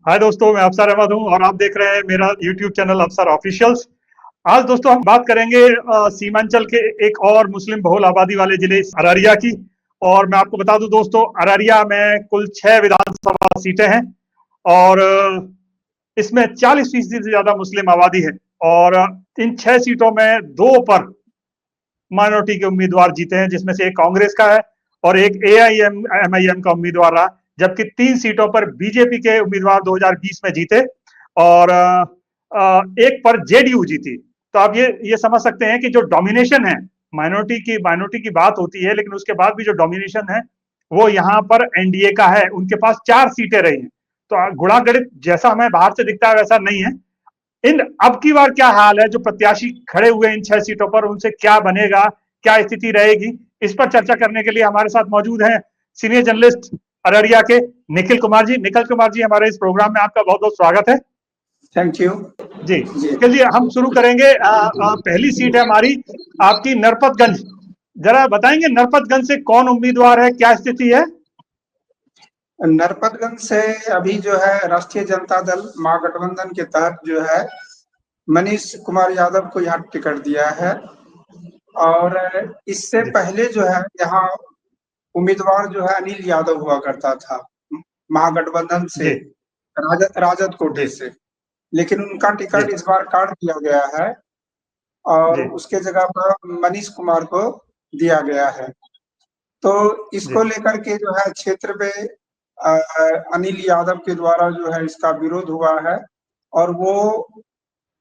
हाय दोस्तों, मैं अफसर अहमद हूँ और आप देख रहे हैं मेरा यूट्यूब चैनल अफसर ऑफिशियल्स। आज दोस्तों हम बात करेंगे सीमांचल के एक और मुस्लिम बहुल आबादी वाले जिले अररिया की। और मैं आपको बता दूं दोस्तों, अररिया में कुल 6 विधानसभा सीटें हैं और इसमें 40% से ज्यादा मुस्लिम आबादी है। और इन 6 सीटों में 2 पर माइनॉरिटी के उम्मीदवार जीते हैं, जिसमें से एक कांग्रेस का है और एक AIMIM का उम्मीदवार रहा। जबकि 3 सीटों पर बीजेपी के उम्मीदवार 2020 में जीते और एक पर जेडीयू जीती। तो आप ये समझ सकते हैं कि जो डोमिनेशन है, माइनॉरिटी की बात होती है, लेकिन उसके बाद भी जो डोमिनेशन है वो यहाँ पर एनडीए का है। उनके पास 4 सीटें रही हैं। तो गुणा गणित जैसा हमें बाहर से दिखता है वैसा नहीं है। इन अब की बार क्या हाल है, जो प्रत्याशी खड़े हुए इन 6 सीटों पर, उनसे क्या बनेगा, क्या स्थिति रहेगी, इस पर चर्चा करने के लिए हमारे साथ मौजूद हैं सीनियर जर्नलिस्ट अररिया के निखिल कुमार जी। निखिल कुमार जी, हमारे इस प्रोग्राम में आपका बहुत बहुत स्वागत है। थैंक यू जी, जी। निखिल जी, हम शुरू करेंगे। पहली सीट है हमारी आपकी नरपतगंज। जरा बताएंगे नरपतगंज से कौन उम्मीदवार है, क्या स्थिति है? नरपतगंज से अभी जो है राष्ट्रीय जनता दल महागठबंधन के तहत जो है मनीष कुमार यादव को यहाँ टिकट दिया है। और इससे जी पहले जो है यहाँ उम्मीदवार जो है अनिल यादव हुआ करता था महागठबंधन से, जी राजद कोटे जी से। लेकिन उनका जी टिकट इस बार काट दिया गया है और जी उसके जगह पर मनीष कुमार को दिया गया है। तो जी इसको लेकर के जो है क्षेत्र पे अनिल यादव के द्वारा जो है इसका विरोध हुआ है और वो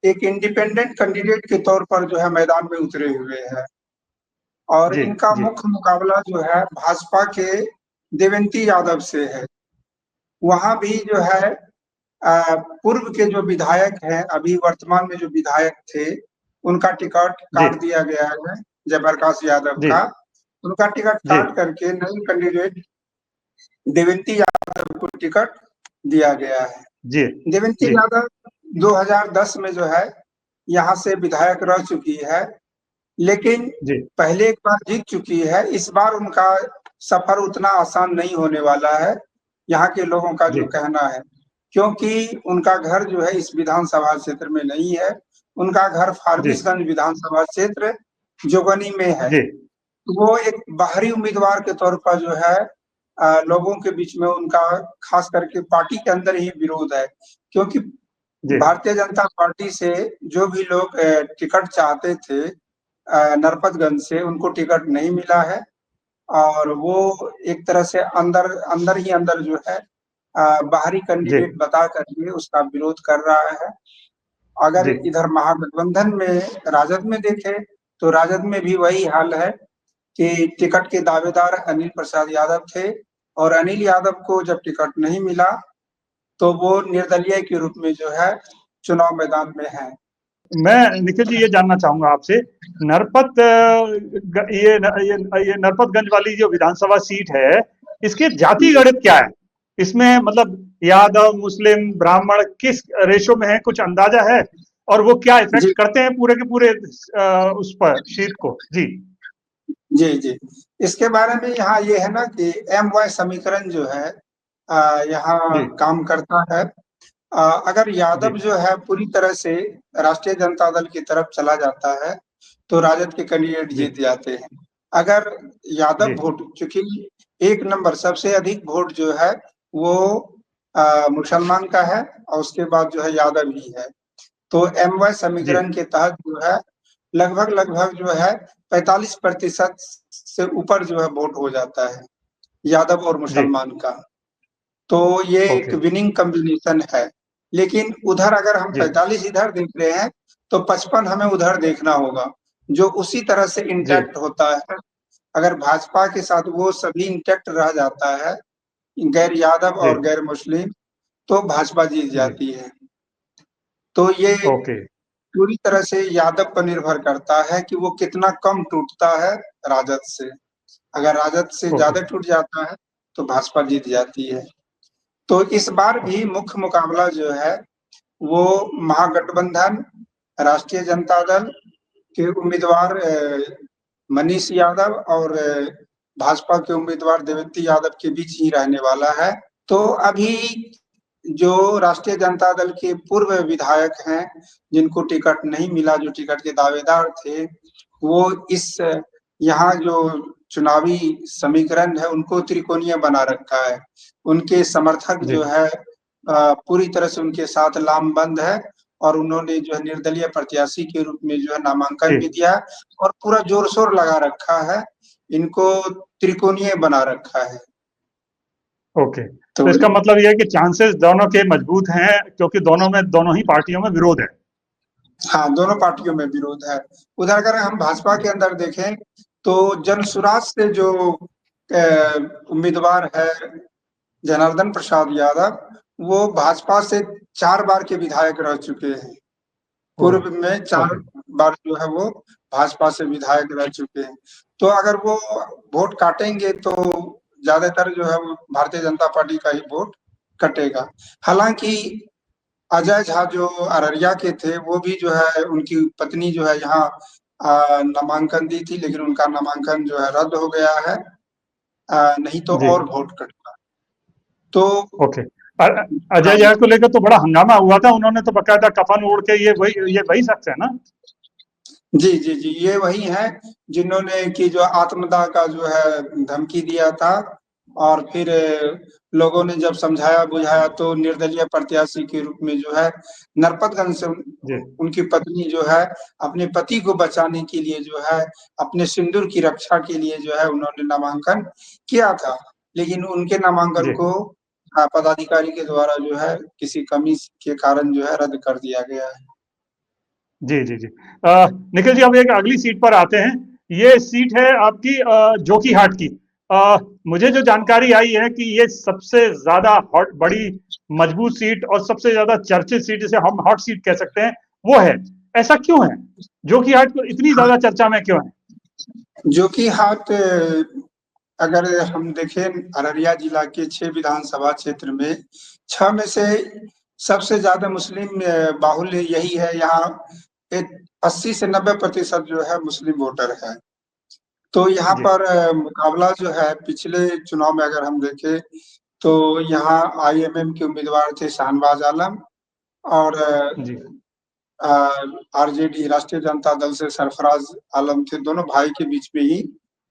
एक इंडिपेंडेंट कैंडिडेट के तौर पर जो है मैदान में उतरे हुए हैं। और जी इनका जी मुख्य मुकाबला जो है भाजपा के देवेंती यादव से है। वहां भी जो है पूर्व के जो विधायक हैं, अभी वर्तमान में जो विधायक थे, उनका टिकट जी काट दिया गया है, जयप्रकाश यादव जी का। उनका टिकट जी काट करके नई कैंडिडेट देवेंती यादव को टिकट दिया गया है। जी देवेंती जी यादव 2010 में जो है यहाँ से विधायक रह चुकी है, लेकिन जी पहले एक बार जीत चुकी है। इस बार उनका सफर उतना आसान नहीं होने वाला है, यहाँ के लोगों का जी जो कहना है, क्योंकि उनका घर जो है इस विधानसभा क्षेत्र में नहीं है। उनका घर जी फारबिसगंज विधानसभा क्षेत्र जोगनी में है। जी वो एक बाहरी उम्मीदवार के तौर पर जो है लोगों के बीच में उनका खास करके पार्टी के अंदर ही विरोध है, क्योंकि जी भारतीय जनता पार्टी से जो भी लोग टिकट चाहते थे नरपतगंज से, उनको टिकट नहीं मिला है। और वो एक तरह से अंदर अंदर ही अंदर जो है बाहरी जी कैंडिडेट बता करके उसका विरोध कर रहा है। अगर जी इधर महागठबंधन में राजद में देखें तो राजद में भी वही हाल है कि टिकट के दावेदार अनिल प्रसाद यादव थे और अनिल यादव को जब टिकट नहीं मिला तो वो निर्दलीय के रूप में जो है चुनाव मैदान में है। मैं निखिल जी ये जानना चाहूंगा आपसे, नरपत ये नरपतगंज वाली जो विधानसभा सीट है, इसके जाति गणित क्या है? इसमें मतलब यादव, मुस्लिम, ब्राह्मण किस रेशो में है, कुछ अंदाजा है? और वो क्या इफेक्ट जी करते हैं पूरे के पूरे उस पर सीट को? जी जी जी। इसके बारे में यहाँ ये है ना कि एम वाई समीकरण जो है जी यहाँ काम करता है। अगर जी यादव जो है पूरी तरह से राष्ट्रीय जनता दल की तरफ चला जाता है तो राजद के कैंडिडेट जी जीत जाते हैं। अगर जी यादव वोट, चूंकि एक नंबर सबसे अधिक वोट जो है वो मुसलमान का है और उसके बाद जो है यादव ही है, तो एम वाई जी समीकरण के तहत जो है लगभग लगभग जो है 45% से ऊपर जो है वोट हो जाता है यादव और जी मुसलमान का। तो ये एक ओके विनिंग कॉम्बिनेशन है। लेकिन उधर अगर हम जी 45 इधर देख रहे हैं तो 55 हमें उधर देखना होगा, जो उसी तरह से जी इंटैक्ट होता है। अगर भाजपा के साथ वो सभी इंटैक्ट रह जाता है, गैर यादव जी और गैर मुस्लिम, तो भाजपा जीत जी जाती है। तो ये ओके पूरी तरह से यादव पर निर्भर करता है कि वो कितना कम टूटता है राजद से। अगर राजद से ओके ज्यादा टूट जाता है तो भाजपा जीत जाती है। तो इस बार भी मुख्य मुकाबला जो है वो महागठबंधन, राष्ट्रीय जनता दल के उम्मीदवार मनीष यादव और भाजपा के उम्मीदवार देवेंद्र यादव के बीच ही रहने वाला है। तो अभी जो राष्ट्रीय जनता दल के पूर्व विधायक हैं, जिनको टिकट नहीं मिला, जो टिकट के दावेदार थे, वो इस यहाँ जो चुनावी समीकरण है, उनको त्रिकोणीय बना रखा है। उनके समर्थक जी जो है पूरी तरह से उनके साथ लामबंद है और उन्होंने जो है निर्दलीय प्रत्याशी के रूप में जो है नामांकन भी जी दिया और पूरा जोर-शोर लगा रखा है। इनको त्रिकोणीय बना रखा है। ओके, तो तो इसका मतलब ये है कि चांसेस दोनों के मजबूत हैं, क्योंकि दोनों ही पार्टियों में विरोध है। हाँ, दोनों पार्टियों में विरोध है। उधर अगर हम भाजपा के अंदर देखें, तो जनसुराज से जो उम्मीदवार है जनार्दन प्रसाद यादव, वो भाजपा से 4 बार के विधायक रह चुके हैं। ओह, पूर्व में 4 ओके बार जो है वो भाजपा से विधायक रह चुके हैं। तो अगर वो वोट काटेंगे तो ज़्यादातर जो है वो भारतीय जनता पार्टी का ही वोट कटेगा। हालाँकि अजय झा जो अररिया के थे, वो भी जो है उनकी पत्नी जो है यहाँ नामांकन दी थी, लेकिन उनका नामांकन जो है रद्द हो गया है। नहीं तो जी, और वोट कटता। तो ओके। अजय हाँ, जैन को लेकर तो बड़ा हंगामा हुआ था, उन्होंने तो बकायदा कफन ओढ़ के, ये वही शख्स है ना? जी, जी, जी, ये वही हैं जिन्होंने कि जो आत्मदाह का जो है धमकी दिया था और फिर लोगों ने जब समझाया-बुझाया तो निर्दलीय प्रत्याशी के रूप में जो है नरपतगंज से जी उनकी पत्नी जो है अपने पति को बचाने के लिए जो है अपने सिंदूर की रक्षा के लिए जो है उन्होंने नामांकन किया था। लेकिन उनके नामांकन जी को पदाधिकारी के द्वारा जो है किसी कमी के कारण जो है रद्द कर दिया गया है। जी जी जी। निखिल जी, अब एक अगली सीट पर आते हैं। ये सीट है आपकी जोकीहाट की। मुझे जो जानकारी आई है कि ये सबसे ज्यादा हॉट, बड़ी मजबूत सीट और सबसे ज्यादा चर्चित सीट, जिसे हम हॉट सीट कह सकते हैं, वो है। ऐसा क्यों है? जोकीहाट को इतनी ज्यादा चर्चा में क्यों है? जोकीहाट अगर हम देखें अररिया जिला के 6 विधानसभा क्षेत्र में 6 में से सबसे ज़्यादा मुस्लिम बाहुल्य यही है। यहाँ एक 80 से 90% जो है मुस्लिम वोटर है। तो यहाँ जी पर मुकाबला जो है पिछले चुनाव में अगर हम देखें तो यहाँ आईएमएम के उम्मीदवार थे शाहनवाज आलम और जी आरजेडी राष्ट्रीय जनता दल से सरफराज आलम थे। दोनों भाई के बीच में ही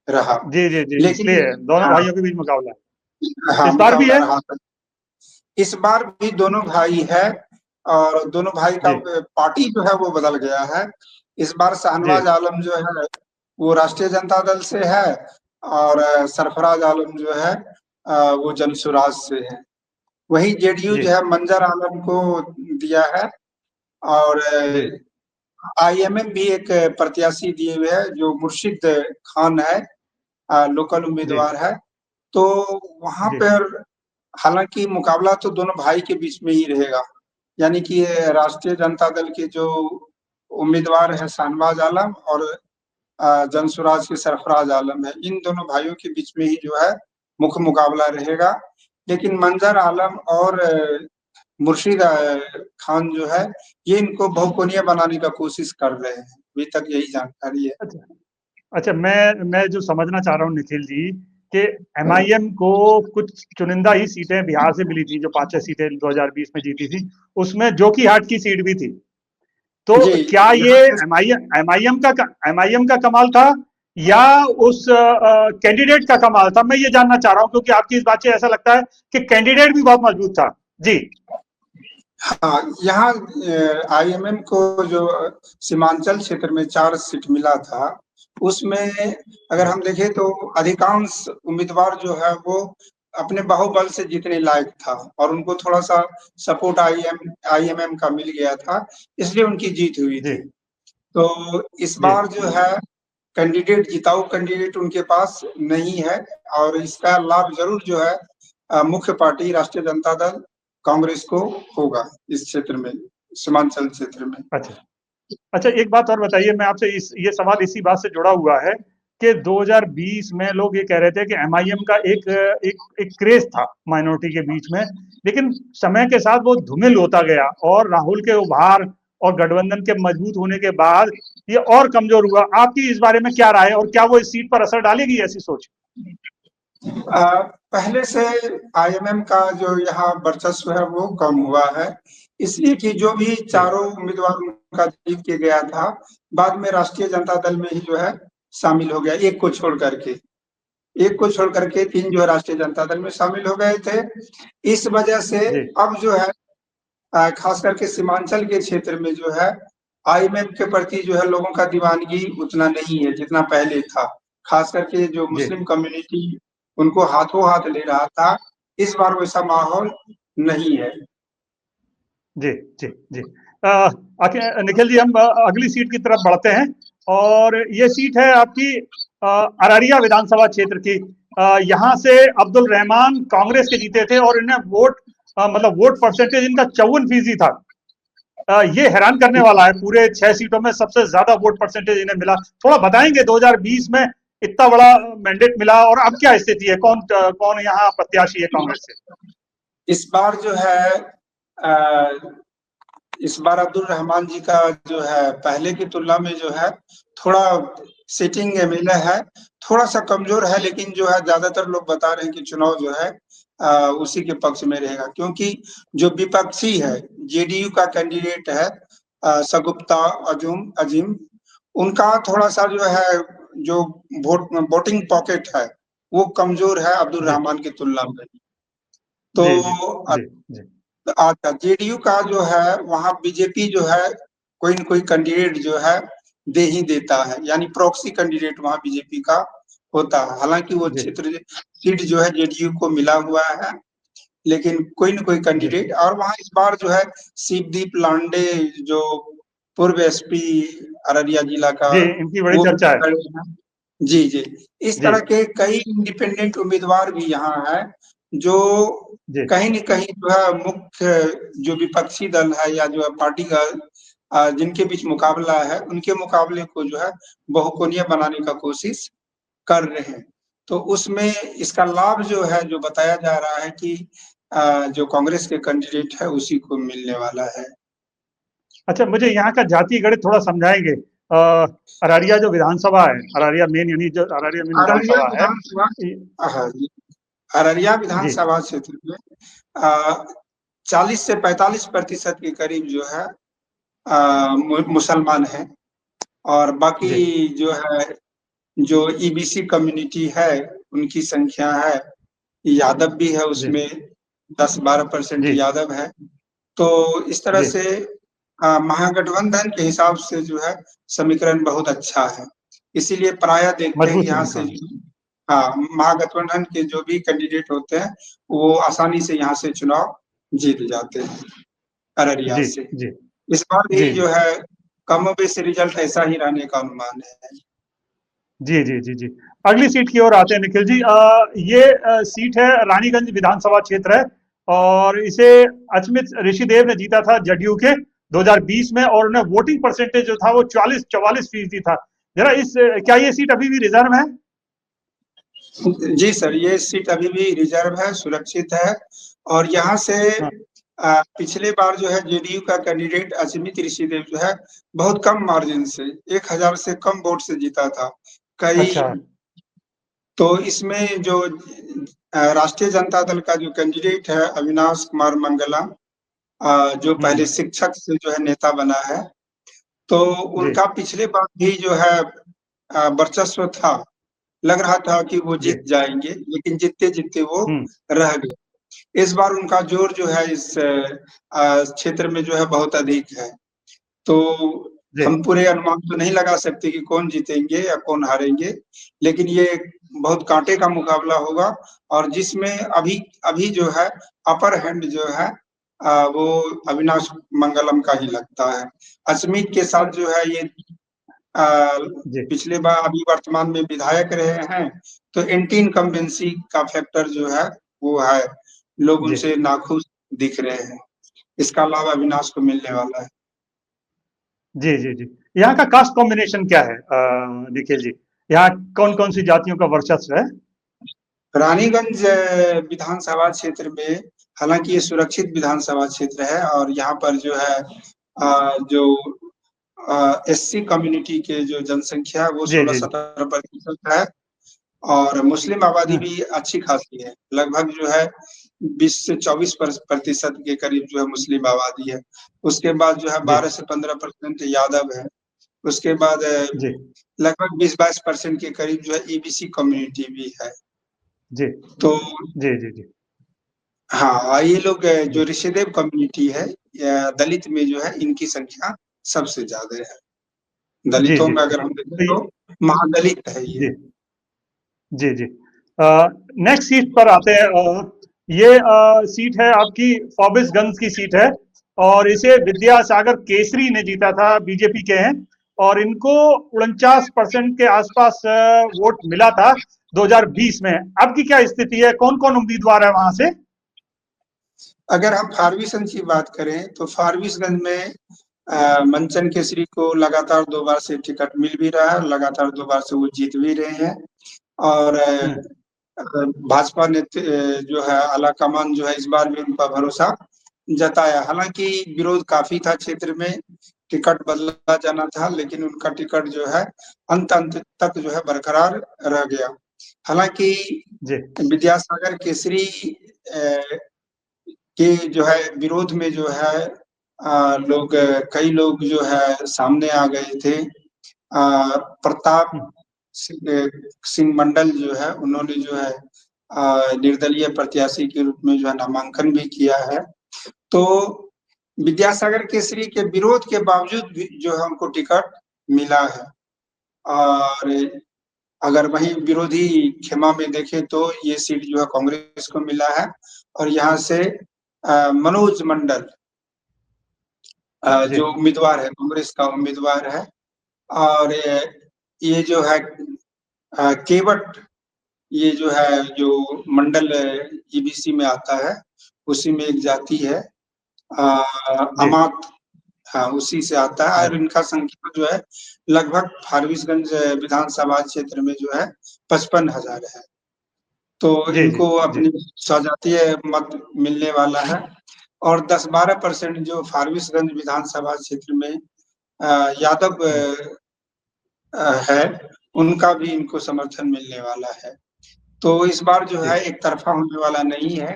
रहा। जी जी जी, लेकिन इसलिए दोनों हाँ, भाइयों के बीच मुकाबला है। हाँ, इस बार भी मुकाबला है। रहा था। इस बार भी दोनों भाई है और दोनों भाई का जी पार्टी जो है वो बदल गया है। इस बार जी शाहनवाज आलम जो है वो राष्ट्रीय जनता दल से है और सरफराज आलम जो है वो जनसुराज से है। वहीं जेडीयू जी जो है मंजर आलम को दिया है और जी आईएमएम भी एक प्रत्याशी दिए हुए है जो मुर्शिद खान है, लोकल जी उम्मीदवार है। तो वहाँ जी पर हालाँकि मुकाबला तो दोनों भाई के बीच में ही रहेगा। यानी कि ये राष्ट्रीय जनता दल के जो उम्मीदवार हैं शाहनवाज आलम और जनसुराज के सरफराज आलम है। इन दोनों भाइयों के बीच में ही जो है मुख्य मुकाबला रहेगा। लेकिन मंजर आलम और मुर्शिद खान जो है ये इनको बहुकोणीय बनाने का कोशिश कर रहे हैं। अभी तक यही जानकारी है। अच्छा अच्छा, मैं जो समझना चाह रहा हूँ निखिल जी, कि एमआईएम को कुछ चुनिंदा ही सीटें बिहार से मिली थी, जो 5-6 सीटें 2020 में जीती थी, उसमें जोकीहाट की सीट भी थी। तो जी, क्या ये यहाँ पे एमआईएम का कमाल था, या उस कैंडिडेट का कमाल था? मैं ये जानना चाह रहा हूँ, क्योंकि आपकी इस बात से ऐसा लगता है कि कैंडिडेट भी बहुत मजबूत था। जी हाँ, यहाँ आईएमएम को जो सीमांचल क्षेत्र में 4 सीट मिला था, उसमें अगर जी हम देखें तो अधिकांश उम्मीदवार जो है वो अपने बाहुबल से जीतने लायक था और उनको थोड़ा-सा सपोर्ट आईएमएम का मिल गया था, इसलिए उनकी जीत हुई जी थी। तो इस जी। बार जो है कैंडिडेट जिताऊ कैंडिडेट उनके पास नहीं है और इसका लाभ ज़रूर जो है मुख्य पार्टी राष्ट्रीय जनता दल कांग्रेस को होगा इस क्षेत्र में, सीमांचल क्षेत्र में। अच्छा अच्छा, एक बात और बताइए, मैं आपसे ये सवाल इसी बात से जुड़ा हुआ है कि 2020 में लोग ये कह रहे थे कि एमआईएम का एक क्रेज था माइनॉरिटी के बीच में, लेकिन समय के साथ वो धूमिल होता गया, और राहुल के उभार और गठबंधन के मजबूत होने के बाद ये और कमजोर हुआ। आपकी इस बारे में क्या राय है, और क्या वो इस सीट पर असर डालेगी, ऐसी सोच? पहले से आईएमएम का जो यहाँ वर्चस्व है वो कम हुआ है, इसलिए कि जो भी जी चारों उम्मीदवार उनका जीत के गया था, बाद में राष्ट्रीय जनता दल में ही जो है शामिल हो गया, एक को छोड़ करके। एक को छोड़ करके 3 जो है राष्ट्रीय जनता दल में शामिल हो गए थे। इस वजह से जी अब जो है खास करके सीमांचल के क्षेत्र में जो है आईएमएफ के प्रति जो है लोगों का दीवानगी उतना नहीं है जितना पहले था। खास करके जो जी मुस्लिम कम्युनिटी उनको हाथों हाथ ले रहा था, इस बार वैसा माहौल नहीं है। जी जी जी। निखिल जी, हम अगली सीट की तरफ बढ़ते हैं और ये सीट है आपकी अररिया विधानसभा क्षेत्र की। यहाँ से अब्दुल रहमान कांग्रेस के जीते थे और इन्हें वोट मतलब वोट परसेंटेज इनका 54% था। ये हैरान करने वाला है, पूरे 6 सीटों में सबसे ज्यादा वोट परसेंटेज इन्हें मिला। थोड़ा बताएंगे 2020 में इतना बड़ा मैंडेट मिला और अब क्या स्थिति है, कौन कौन यहाँ प्रत्याशी है कांग्रेस से? इस बार जो है इस बार अब्दुल रहमान जी का जो है पहले की तुलना में जो है थोड़ा सिटिंग एमएलए है, थोड़ा सा कमजोर है, लेकिन जो है ज्यादातर लोग बता रहे हैं कि चुनाव जो है उसी के पक्ष में रहेगा, क्योंकि जो विपक्षी है जेडीयू का कैंडिडेट है सगुप्ता अजूम अजीम, उनका थोड़ा सा जो है जो वोटिंग पॉकेट है वो कमजोर है अब्दुल जी रहमान की तुलना में। तो जी जी जी जी अच्छा, जेडीयू का जो है वहाँ बीजेपी जो है कोई न कोई कैंडिडेट जो है दे ही देता है, यानी प्रॉक्सी कैंडिडेट वहाँ बीजेपी का होता है। हालांकि वो जी क्षेत्र सीट जो है जेडीयू को मिला हुआ है, लेकिन कोई न कोई जी कैंडिडेट। और वहाँ इस बार जो है शिवदीप लांडे जो पूर्व एसपी अररिया जिला का, जी, इनकी बड़ी वो भी चर्चा है। खड़े हैं। जी जी। इस जी तरह के कई इंडिपेंडेंट उम्मीदवार भी यहाँ है, जो जी कहीं न कहीं जो है मुख्य जो विपक्षी दल है या जो है पार्टी का जिनके बीच मुकाबला है, उनके मुकाबले को जो है बहुकोणीय बनाने का कोशिश कर रहे हैं। तो उसमें इसका लाभ जो है, जो बताया जा रहा है कि जो कांग्रेस के कैंडिडेट है उसी को मिलने वाला है। अच्छा, मुझे यहाँ का जातीय गणित थोड़ा समझाएंगे? अररिया जो विधानसभा है, अररिया मेन यानी जो अररिया मेन अररिया विधानसभा है। विधानसभा हाँ जी, अररिया जी विधानसभा क्षेत्र में 40 से 45% के करीब जो है मुसलमान हैं, और जी बाकी जो है जो ईबीसी कम्युनिटी है उनकी संख्या है, यादव भी है जी उसमें, 10-12% जी यादव है। तो इस तरह जी से महागठबंधन के हिसाब से जो है समीकरण बहुत अच्छा है। इसीलिए प्रायः देखते हैं कि मजबूत यहाँ से समीकरण। हाँ, महागठबंधन के जो भी कैंडिडेट होते हैं वो आसानी से यहाँ से चुनाव जीत जाते हैं अररिया जी से। जी इस बार भी जी जी जो है कमोबेश रिजल्ट ऐसा ही रहने का अनुमान है। जी जी जी जी। अगली सीट की ओर आते हैं निखिल जी। ये सीट है रानीगंज विधानसभा क्षेत्र है और इसे अचमित ऋषिदेव ने जीता था जदयू के 2020 में, और उन्हें वोटिंग परसेंटेज जो था वो 44% था। जरा इस क्या ये सीट अभी भी रिजर्व है? जी सर, ये सीट अभी भी रिजर्व है, सुरक्षित है, और यहाँ से हाँ। पिछले बार जो है जेडीयू का कैंडिडेट अचमित ऋषिदेव जो है बहुत कम मार्जिन से 1000 से कम वोट से जीता था। कई अच्छा। तो इसमें जो राष्ट्रीय जनता दल का जो कैंडिडेट है अविनाश कुमार मंगला, जो पहले हम्म। शिक्षक से जो है नेता बना है, तो जी उनका पिछले बार भी जो है वर्चस्व था। लग रहा था कि वो जी। जीत जाएंगे, लेकिन जीतते-जीतते वो हम्म। रह गए। इस बार उनका जोर जो है इस क्षेत्र में जो है बहुत अधिक है। तो जी हम पूरे अनुमान तो नहीं लगा सकते कि कौन जीतेंगे या कौन हारेंगे, लेकिन ये बहुत कांटे का मुकाबला होगा, और जिसमें अभी अभी जो है अपर हैंड जो है वो अविनाश मंगलम का ही लगता है। अस्मित के साथ जो है ये अ, जी पिछले बार अभी वर्तमान में विधायक रहे हैं, तो एंटी इनकम्बेंसी का फैक्टर जो है वो है, लोग जी उनसे नाखुश दिख रहे हैं। इसका लाभ अविनाश को मिलने वाला है। जी जी जी। यहाँ का कास्ट कॉम्बिनेशन क्या है निखिल जी? यहाँ कौन कौन सी जातियों का वर्चस्व है? रानीगंज विधानसभा क्षेत्र में, हालांकि ये सुरक्षित विधानसभा क्षेत्र है, और यहाँ पर जो है जो एससी कम्युनिटी के जो जनसंख्या है वो जी जी 16-17% है, और मुस्लिम आबादी हाँ, भी अच्छी खासी है। लगभग जो है 20 से 24 प्रतिशत के करीब जो है मुस्लिम आबादी है। उसके बाद जो है जी 12 से 15% यादव है। उसके बाद जी लगभग 20-22% के करीब जो है ईबीसी कम्युनिटी भी है। जी तो जी जी जी हाँ, ये लोग जो जी ऋषिदेव कम्युनिटी है दलित में जो है इनकी संख्या सबसे ज़्यादा है। जी दलितों जी में अगर हम देखें तो तो महादलित है ये। जी जी जी नेक्स्ट सीट पर आते हैं। ये सीट है आपकी फॉबिसगंज की सीट है और इसे विद्यासागर केसरी ने जीता था, बीजेपी के हैं। और इनको 49% के आसपास वोट मिला था 2020 में। अब की क्या स्थिति है, कौन कौन उम्मीदवार है वहां से? अगर हम फारबिसगंज की बात करें तो फारबिसगंज में मंचन केसरी को लगातार 2 बार से टिकट मिल भी रहा है और लगातार 2 बार से वो जीत भी रहे हैं। और हम्म, भाजपा ने जो है आलाकमान जो है इस बार भी उनका भरोसा जताया। हालांकि विरोध काफी था क्षेत्र में, टिकट बदला जाना था, लेकिन उनका टिकट जो है अंत अंत तक जो है बरकरार रह गया। हालांकि जी विद्यासागर केसरी के जो है विरोध में जो है कई लोग जो है सामने आ गए थे। प्रताप हम्म, सिंह मंडल जो है उन्होंने जो है निर्दलीय प्रत्याशी के रूप में जो है नामांकन भी किया है। तो विद्यासागर केसरी के विरोध के बावजूद भी जो है उनको टिकट मिला है। और अगर वहीं विरोधी खेमा में देखें तो ये सीट जो है कांग्रेस को मिला है। और यहाँ से मनोज मंडल जी जो उम्मीदवार है, कांग्रेस का उम्मीदवार है। और ये जो है केवट, ये जो है जो मंडल ईबीसी में आता है, उसी में एक जाति है जी अमात। हाँ, उसी से आता है जी और इनका संख्या जो है लगभग फारबिसगंज विधानसभा क्षेत्र में जो है 55,000 है। तो जी जी इनको जी अपनी सजातीय मत मिलने वाला है। और 10-12% जो फारबिसगंज विधानसभा क्षेत्र में यादव हम्म, है, उनका भी इनको समर्थन मिलने वाला है। तो इस बार जो जी है एक तरफा होने वाला नहीं है।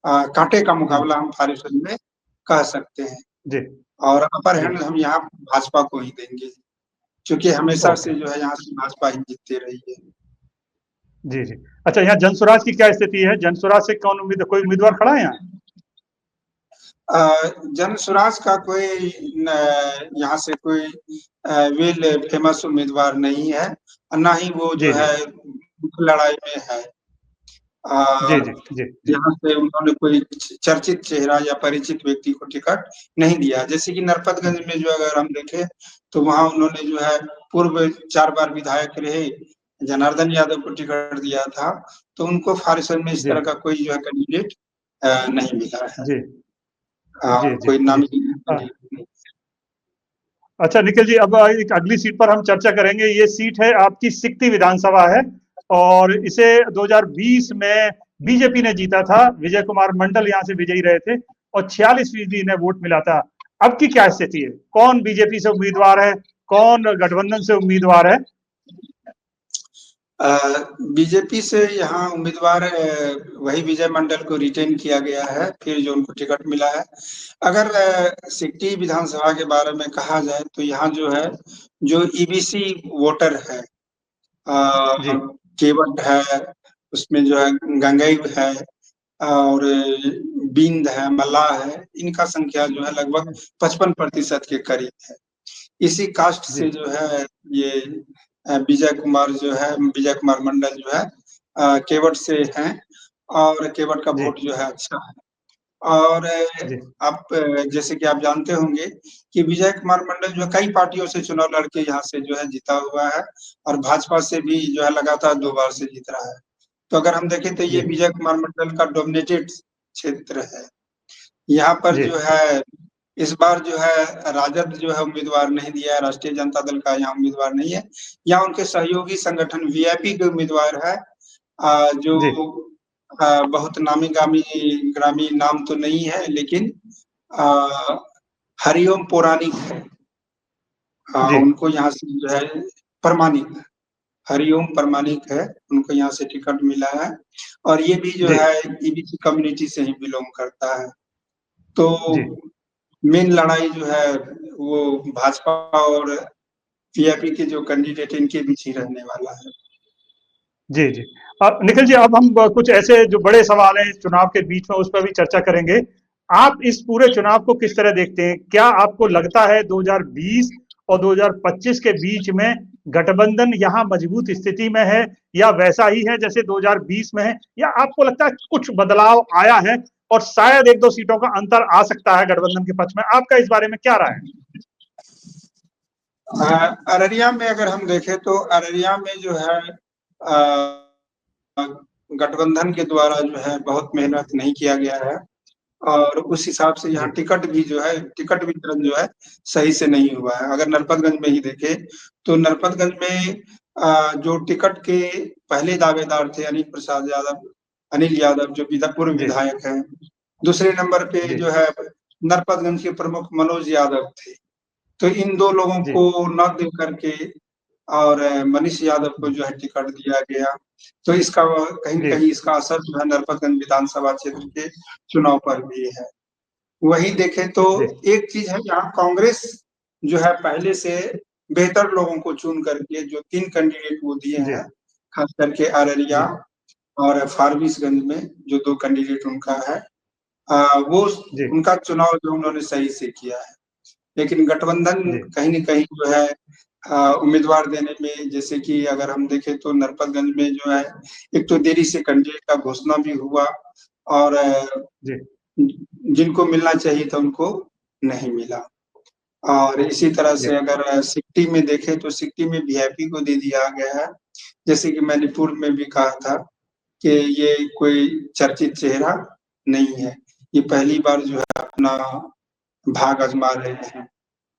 कांटे का हम्म, मुकाबला हम फारबिसगंज में कह सकते हैं। जी और अपर जी हैंड हम यहाँ भाजपा को ही देंगे, क्योंकि हमेशा ओके से जो है यहाँ से भाजपा ही जीतती रही है। जी जी। अच्छा, यहाँ जनसुराज की क्या स्थिति है? जनसुराज से कौन कोई उम्मीदवार खड़ा है यहाँ? जन स्वराज का कोई यहाँ से कोई वेल फेमस उम्मीदवार नहीं है, और ना ही वो जी जो जी है लड़ाई में है। जी अ, जी जी जी यहाँ से उन्होंने कोई चर्चित चेहरा या परिचित व्यक्ति को टिकट नहीं दिया। जैसे कि हम्म, नरपतगंज में जो अगर हम देखें तो वहाँ उन्होंने जो है पूर्व 4 बार विधायक रहे जनार्दन यादव को टिकट दिया था। तो उनको फारबिसगंज में इस जी तरह का कोई जो है कैंडिडेट नहीं मिला है। जी जी जी कोई जी नामी हाँ। कैंडिडेट नहीं। अच्छा निखिल जी, अब एक अगली सीट पर हम चर्चा करेंगे। ये सीट है आपकी सिकटी विधानसभा है और इसे 2020 में बीजेपी ने जीता था। विजय कुमार मंडल यहाँ से विजयी रहे थे और 46% इन्हें वोट मिला था। अब की क्या स्थिति है, कौन बीजेपी से उम्मीदवार है, कौन गठबंधन से उम्मीदवार है? बीजेपी से यहाँ उम्मीदवार वही विजय मंडल को रिटेन किया गया है, फिर जो उनको टिकट मिला है। अगर सिकटी विधानसभा के बारे में कहा जाए तो यहाँ जो है जो ईबीसी वोटर है, जी केवट है, उसमें जो है गंगई है और बिंद है, मल्लाह है, इनका संख्या जो है लगभग 55% के करीब है। इसी कास्ट जी से जो है ये विजय कुमार जो है, विजय कुमार मंडल जो है केवट से हैं और केवट का जी वोट जो है अच्छा है। और जी आप जैसे कि आप जानते होंगे कि विजय कुमार मंडल जो है कई पार्टियों से चुनाव लड़के यहाँ से जो है जीता हुआ है और भाजपा से भी जो है लगातार 2 बार से जीत रहा है। तो अगर हम देखें तो ये जी विजय कुमार मंडल का डोमिनेटेड क्षेत्र है। यहाँ पर जी जो है इस बार जो है राजद जो है उम्मीदवार नहीं दिया है, राष्ट्रीय जनता दल का यहाँ उम्मीदवार नहीं है। यहाँ उनके सहयोगी संगठन वीआईपी के उम्मीदवार है जो जी बहुत नामी-गामी ग्रामी नाम तो नहीं है, लेकिन अ, हरिओम पौराणिक है। जी उनको यहाँ से जो है प्रमाणित है। हरिओम परमाणिक है, उनको यहाँ से टिकट मिला है और ये भी जो जी है ईबीसी कम्युनिटी से ही बिलोंग करता है। तो जी मेन लड़ाई जो है वो भाजपा और पीआईपी के जो कैंडिडेट इनके बीच ही रहने वाला है। जी जी। अब निखिल जी, अब हम कुछ ऐसे जो बड़े सवाल हैं चुनाव के बीच में उस पर भी चर्चा करेंगे। आप इस पूरे चुनाव को किस तरह देखते हैं? क्या आपको लगता है 2020 और 2025 के बीच में गठबंधन यहाँ मजबूत स्थिति में है, या वैसा ही है जैसे 2020 में है, या आपको लगता है कुछ बदलाव आया है और शायद एक दो सीटों का अंतर आ सकता है गठबंधन के पक्ष में? आपका इस बारे में क्या राय है? अररिया में अगर हम देखें तो अररिया में जो है गठबंधन के द्वारा जो है बहुत मेहनत नहीं किया गया है और उस हिसाब से यहाँ जी टिकट वितरण जो है सही से नहीं हुआ है। अगर नरपतगंज में ही देखें तो नरपतगंज में जो टिकट के पहले दावेदार थे अनिल यादव जो पूर्व जी विधायक हैं। दूसरे नंबर पे जी जो है नरपतगंज के प्रमुख मनोज यादव थे। तो इन दो लोगों जी को न दे करके और मनीष यादव को जी जो है टिकट दिया गया। तो इसका कहीं न जी कहीं इसका असर जो है नरपतगंज विधानसभा क्षेत्र के चुनाव पर भी है। वहीं देखें तो जी एक चीज़ है यहाँ कांग्रेस जो है पहले से बेहतर लोगों को चुन करके जो 3 कैंडिडेट वो दिए जी हैं, खास करके अररिया जी और फारबिसगंज में जो 2 कैंडिडेट उनका है वो जी उनका चुनाव जो उन्होंने सही से किया है। लेकिन गठबंधन जी कहीं न कहीं जो है उम्मीदवार देने में जैसे कि अगर हम देखें तो नरपतगंज में जो है एक तो देरी से कैंडिडेट का घोषणा भी हुआ और जी जिनको मिलना चाहिए था उनको नहीं मिला। और इसी तरह जी से अगर सिक्टी में देखें तो सिक्टी में वीआईपी को दे दिया गया है। जैसे कि मैंने पूर्व में भी कहा था कि ये कोई चर्चित चेहरा नहीं है। ये पहली बार जो है अपना भाग आज़मा रहे हैं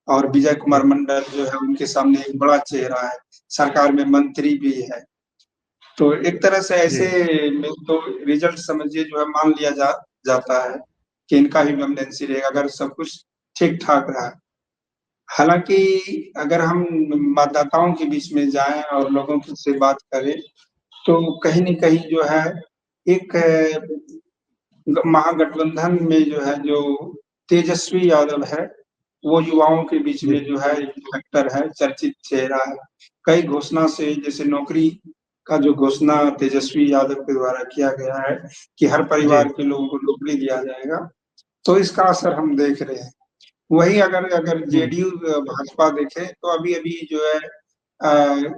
और विजय जी कुमार मंडल जो है उनके सामने एक बड़ा चेहरा है, सरकार में मंत्री भी है। तो एक तरह से जी ऐसे में तो रिजल्ट समझिए जो है मान लिया जाता है कि इनका ही नॉमिनेंसी रहेगा अगर सब कुछ ठीक-ठाक रहा। हालाँकि अगर हम मतदाताओं के बीच में जाएँ और लोगों की से बात करें, तो कहीं न कहीं जो है एक महागठबंधन में जो है जो तेजस्वी यादव है, वो युवाओं के बीच जी में जो है एक फैक्टर है, चर्चित चेहरा है। कई घोषणा से जैसे नौकरी का जो घोषणा तेजस्वी यादव के द्वारा किया गया है कि हर जी परिवार के लोगों को नौकरी दिया जाएगा, तो इसका असर हम देख रहे हैं। वहीं अगर अगर हुँ, जेडीयू भाजपा देखें तो अभी-अभी जो है अ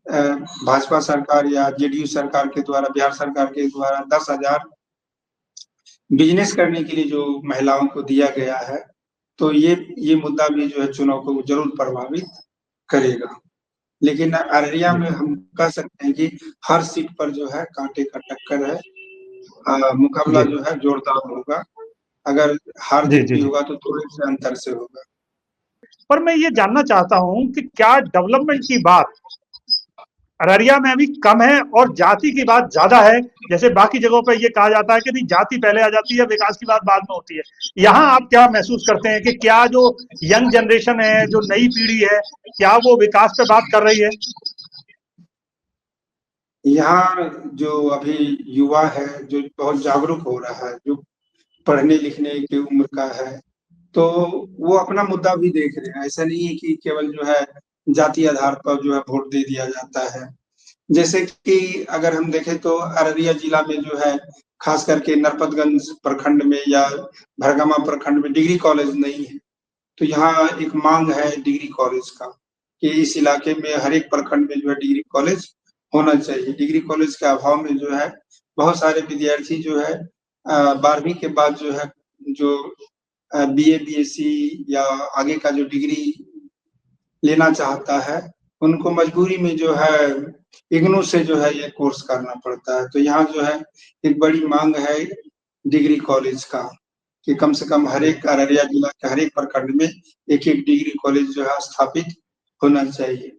अ, भाजपा सरकार या जेडीयू सरकार के द्वारा बिहार सरकार के द्वारा 10,000 बिज़नेस करने के लिए जो महिलाओं को दिया गया है, तो ये मुद्दा भी जो है चुनाव को ज़रूर प्रभावित करेगा। लेकिन अररिया जी, में हम कह सकते हैं कि हर सीट पर जो है काँटे का टक्कर है। मुकाबला जी, जो है जोरदार होगा। अगर जी, हार-जीत जी, भी जी। होगा तो थोड़े से अंतर से होगा। पर मैं ये जानना चाहता हूँ कि क्या डेवलपमेंट की बात अररिया में अभी कम है और जाति की बात ज़्यादा है? जैसे बाकी जगहों पे ये कहा जाता है कि नहीं, जाति पहले आ जाती है, विकास की बात बाद में होती है। यहाँ आप क्या महसूस करते हैं कि क्या जो यंग जनरेशन है, जो नई पीढ़ी है, क्या वो विकास पे बात कर रही है? यहाँ जो अभी युवा है, जो बहुत जागरूक हो रहा है, जो पढ़ने-लिखने की उम्र का है, तो वो अपना मुद्दा भी देख रहे हैं। ऐसा नहीं है कि केवल जो है जाति आधार पर जो है वोट दे दिया जाता है। जैसे कि अगर हम देखें तो अररिया जिला में जो है, खास करके नरपतगंज प्रखंड में या भरगमा प्रखंड में डिग्री कॉलेज नहीं है। तो यहाँ एक माँग है डिग्री कॉलेज का, कि इस इलाके में हर एक प्रखंड में जो है डिग्री कॉलेज होना चाहिए। डिग्री कॉलेज के अभाव में जो है, बहुत सारे विद्यार्थी जो है 12वीं के बाद जो है, जो बीए, बीएससी या आगे का जो डिग्री लेना चाहता है, उनको मजबूरी में जो है इग्नू से जो है ये कोर्स करना पड़ता है। तो यहाँ जो है एक बड़ी माँग है डिग्री कॉलेज का, कि कम से कम हर जी, एक अररिया जिला के हर एक प्रखंड में एक-एक डिग्री कॉलेज जो है स्थापित होना चाहिए।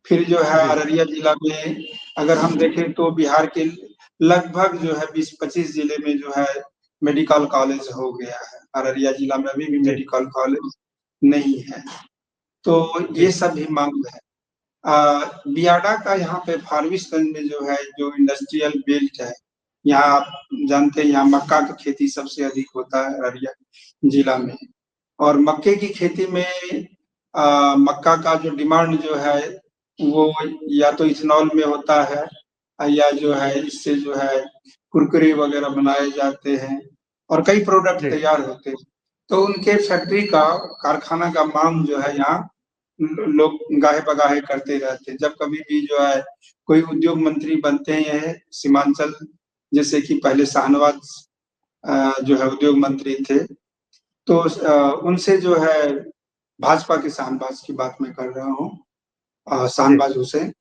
फिर जो है जी, अररिया जिला में अगर हम देखें तो बिहार के लगभग जो है 20-25 जिले में जो है मेडिकल कॉलेज हो गया है। अररिया जिला में अभी भी जी, मेडिकल कॉलेज नहीं है। तो जी, ये सब भी माँग है। बियाडा का यहाँ पे फारबिसगंज में जो है, जो इंडस्ट्रियल बेल्ट है, यहाँ आप जानते हैं यहाँ मक्का की खेती सबसे अधिक होता है अररिया जिला में। और मक्के की खेती में मक्का का जो डिमांड जो है वो या तो इथेनॉल में होता है, या जो है इससे जो है कुरकुरे वगैरह बनाए जाते हैं और कई प्रोडक्ट जी तैयार होते हैं। तो उनके फैक्ट्री का, कारखाना का मांग जो है यहाँ लोग गाहे बगाहे करते रहते हैं। जब कभी भी जो है कोई उद्योग मंत्री बनते हैं सीमांचल, जैसे कि पहले शाहनवाज जो है उद्योग मंत्री थे, तो उनसे जो है भाजपा के शाहनवाज की बात मैं कर रहा हूँ, जी शाहनवाज हुसैन,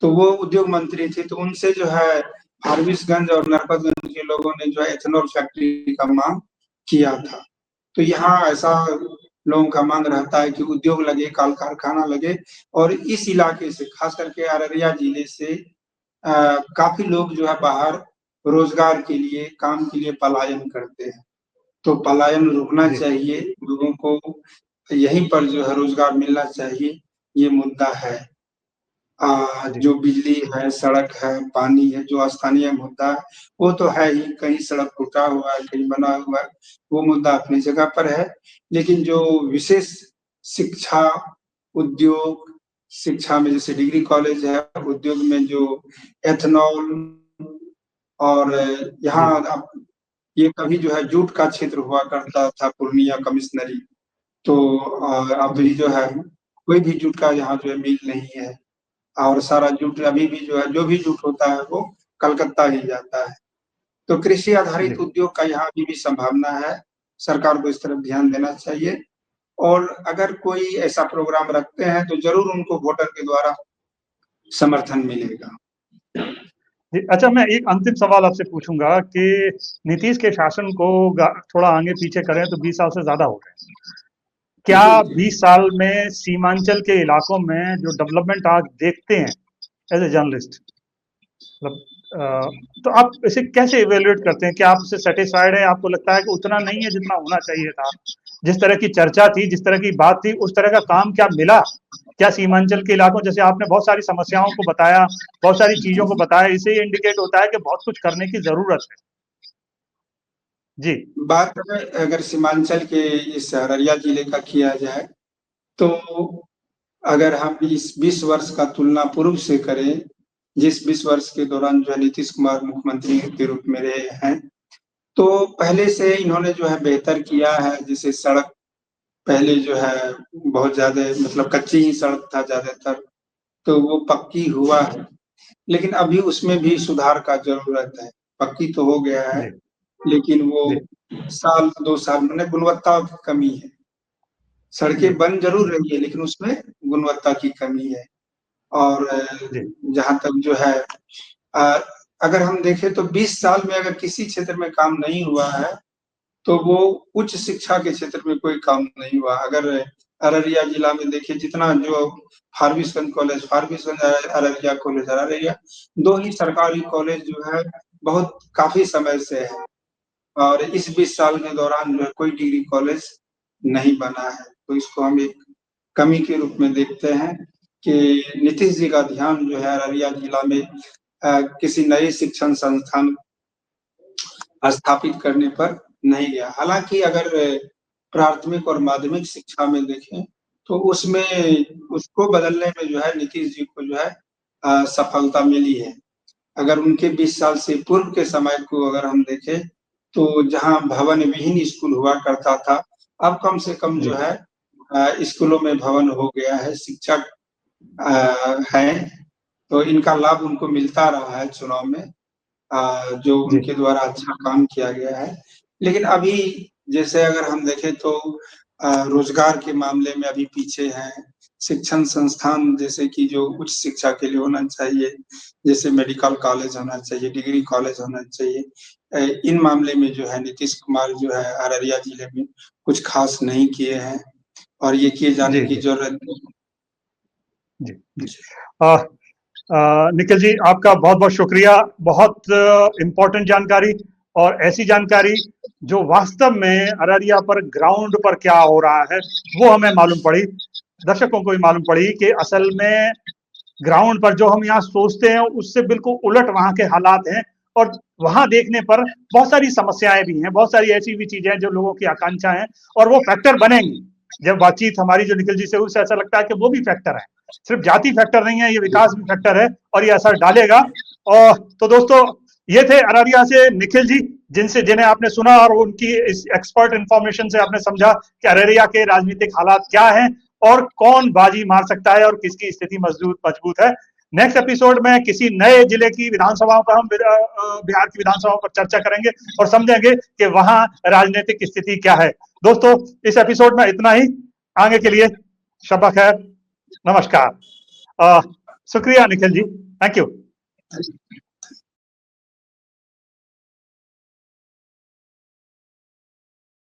तो वो उद्योग मंत्री थे। तो उनसे जो है फारबिसगंज और नरपतगंज के लोगों ने जो है एथेनॉल फैक्ट्री का मांग किया था। तो यहाँ ऐसा लोगों का मांग रहता है कि उद्योग लगे, कल कारखाना लगे, और इस इलाके से खास करके अररिया जिले से काफी लोग जो है बाहर रोजगार के लिए, काम के लिए पलायन करते हैं। तो पलायन रुकना जी चाहिए, लोगों को यहीं पर जो है रोजगार मिलना चाहिए, ये मुद्दा है। जी जो बिजली है, सड़क है, पानी है, जो स्थानीय मुद्दा है, वो तो है ही, कहीं सड़क टूटा हुआ है, कहीं बना हुआ है, वो मुद्दा अपनी जगह पर है। लेकिन जो विशेष शिक्षा, उद्योग, शिक्षा में जैसे डिग्री कॉलेज है, उद्योग में जो एथेनॉल, और जी यहाँ अब ये कभी जो है जूट का क्षेत्र हुआ करता था, पूर्णिया कमिश्नरी, तो जी अभी जो है कोई भी जूट का यहाँ जो है मिल नहीं है, और सारा जूट अभी भी जो है, जो भी जूट होता है वो कलकत्ता ही जाता है। तो कृषि जी आधारित उद्योग का यहाँ अभी भी संभावना है, सरकार को इस तरफ ध्यान देना चाहिए। और अगर कोई ऐसा प्रोग्राम रखते हैं तो जरूर उनको वोटर के द्वारा समर्थन मिलेगा। जी। अच्छा, मैं एक अंतिम सवाल आपसे पूछूंगा कि नीतीश के शासन को थोड़ा आगे पीछे करें तो 20 साल से ज्यादा हो गए। क्या जी जी। 20 साल में सीमांचल के इलाकों में जो डेवलपमेंट आज देखते हैं एज ए जर्नलिस्ट, मतलब तो आप इसे कैसे इवेल्युएट करते हैं? क्या आप इससे सेटिस्फाइड हैं? आपको लगता है कि उतना नहीं है जितना होना चाहिए था? जिस तरह की चर्चा थी, जिस तरह की बात थी, उस तरह का काम क्या मिला? क्या सीमांचल के इलाकों, जैसे आपने बहुत सारी समस्याओं को बताया, बहुत सारी चीजों को बताया, इससे ये इंडिकेट होता है कि बहुत कुछ करने की जरूरत है। जी बात अगर सीमांचल के इस अररिया जिले का किया जाए, तो अगर हम इस 20 वर्ष का तुलना पूर्व से करें, जिस 20 वर्ष के दौरान जो है नीतीश कुमार मुख्यमंत्री के रूप में रहे हैं, तो पहले से इन्होंने जो है बेहतर किया है। जैसे सड़क पहले जो है बहुत ज्यादा, मतलब कच्ची ही सड़क था ज्यादातर, तो वो पक्की हुआ है, लेकिन अभी उसमें भी सुधार का जरूरत है। पक्की तो हो गया है, जी लेकिन वो जी साल 2 साल में गुणवत्ता की कमी है। जी सड़कें बन जरूर रही है, लेकिन उसमें गुणवत्ता की कमी है। और जी जहाँ तक जो है, अ, अगर हम देखें तो 20 साल में अगर किसी क्षेत्र में काम नहीं हुआ है, तो वो उच्च शिक्षा के क्षेत्र में कोई काम नहीं हुआ। अगर अररिया जिला में देखिए, जितना जो फारबिसगंज अररिया कॉलेज, अररिया 2 ही सरकारी कॉलेज जो है बहुत काफी समय से है, और इस 20 साल के दौरान जो है कोई डिग्री कॉलेज नहीं बना है। तो इसको हम एक कमी के रूप में देखते हैं कि नीतीश जी का ध्यान जो है अररिया जिला में किसी नए शिक्षण संस्थान स्थापित करने पर नहीं गया। हालांकि अगर प्राथमिक और माध्यमिक शिक्षा में देखें, तो उसमें उसको बदलने में जो है नीतीश जी को जो है सफलता मिली है। अगर उनके 20 साल से पूर्व के समय को अगर हम देखें, तो जहाँ भवन विहीन स्कूल हुआ करता था, अब कम से कम जो जी है स्कूलों में भवन हो गया है, शिक्षक हैं, तो इनका लाभ उनको मिलता रहा है चुनाव में, जो जी उनके द्वारा अच्छा काम किया गया है। लेकिन अभी जैसे अगर हम देखें तो रोजगार के मामले में अभी पीछे हैं। शिक्षण संस्थान जैसे कि जो उच्च शिक्षा के लिए होना चाहिए, जैसे मेडिकल कॉलेज होना चाहिए, डिग्री कॉलेज होना चाहिए, इन मामले में जो है नीतीश कुमार जो है अररिया जिले में कुछ खास नहीं किए हैं, और ये किए जाने जी की जी जरूरत है। जी जी निखिल जी, आपका बहुत बहुत शुक्रिया। बहुत इम्पोर्टेंट जानकारी, और ऐसी जानकारी जो वास्तव में अररिया पर ग्राउंड पर क्या हो रहा है वो हमें मालूम पड़ी, दर्शकों को भी मालूम पड़ी कि असल में ग्राउंड पर जो हम यहाँ सोचते हैं उससे बिल्कुल उलट वहां के हालात हैं, और वहां देखने पर बहुत सारी समस्याएं भी हैं, बहुत सारी ऐसी भी चीजें हैं जो लोगों की आकांक्षा है, और वो फैक्टर बनेंगी। जब बातचीत हमारी जो निखिल जी से उससे ऐसा लगता है कि वो भी फैक्टर है, सिर्फ जाति फैक्टर नहीं है, ये विकास भी फैक्टर है और ये असर डालेगा। और तो दोस्तों, ये थे अररिया से निखिल जी, जिन्हें आपने सुना और उनकी इस एक्सपर्ट इंफॉर्मेशन से आपने समझा कि अररिया के राजनीतिक हालात क्या हैं और कौन बाजी मार सकता है और किसकी स्थिति मजबूत है। नेक्स्ट एपिसोड में किसी नए जिले की विधानसभाओं पर हम बिहार की विधानसभाओं पर चर्चा करेंगे और समझेंगे कि वहां राजनीतिक स्थिति क्या है। दोस्तों, इस एपिसोड में इतना ही। आगे के लिए शब्बा खैर, नमस्कार। शुक्रिया निखिल जी, थैंक यू।